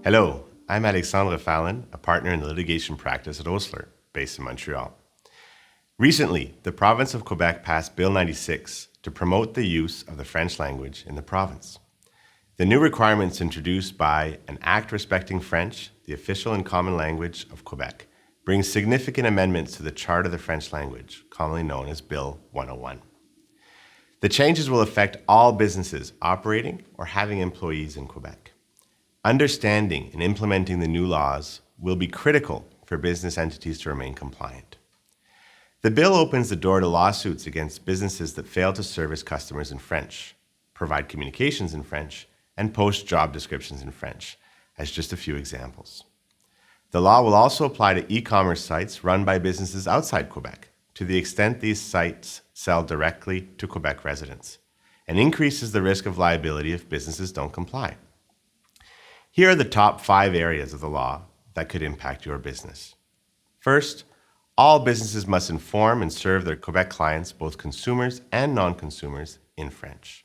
Hello, I'm Alexandre Fallon, a partner in the litigation practice at Osler, based in Montreal. Recently, the province of Quebec passed Bill 96 to promote the use of the French language in the province. The new requirements introduced by an act respecting French, the official and common language of Quebec, bring significant amendments to the Chart of the French language, commonly known as Bill 101. The changes will affect all businesses operating or having employees in Quebec. Understanding and implementing the new laws will be critical for business entities to remain compliant. The bill opens the door to lawsuits against businesses that fail to service customers in French, provide communications in French, and post job descriptions in French, as just a few examples. The law will also apply to e-commerce sites run by businesses outside Quebec, to the extent these sites sell directly to Quebec residents, and increases the risk of liability if businesses don't comply. Here are the top 5 areas of the law that could impact your business. First, all businesses must inform and serve their Quebec clients, both consumers and non-consumers, in French.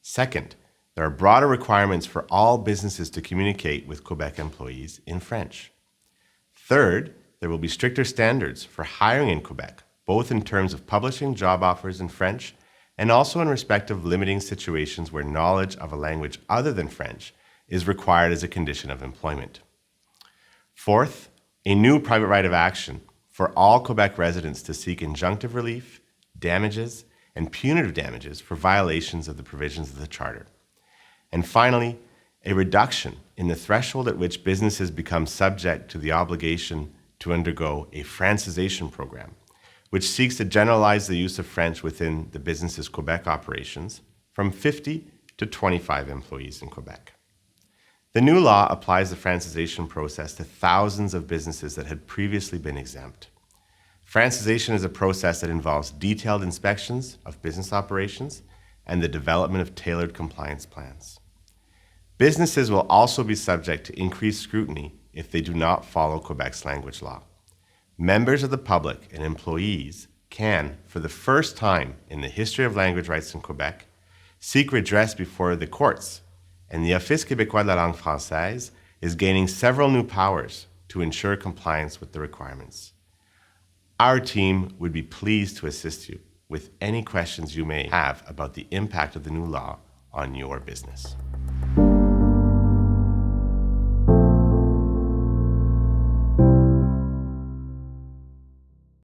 Second, there are broader requirements for all businesses to communicate with Quebec employees in French. Third, there will be stricter standards for hiring in Quebec, both in terms of publishing job offers in French and also in respect of limiting situations where knowledge of a language other than French is required as a condition of employment. Fourth, a new private right of action for all Quebec residents to seek injunctive relief, damages, and punitive damages for violations of the provisions of the Charter. And finally, a reduction in the threshold at which businesses become subject to the obligation to undergo a Francisation program, which seeks to generalize the use of French within the business's Quebec operations from 50 to 25 employees in Quebec. The new law applies the Francisation process to thousands of businesses that had previously been exempt. Francisation is a process that involves detailed inspections of business operations and the development of tailored compliance plans. Businesses will also be subject to increased scrutiny if they do not follow Quebec's language law. Members of the public and employees can, for the first time in the history of language rights in Quebec, seek redress before the courts, and the Office québécois de la langue française is gaining several new powers to ensure compliance with the requirements. Our team would be pleased to assist you with any questions you may have about the impact of the new law on your business.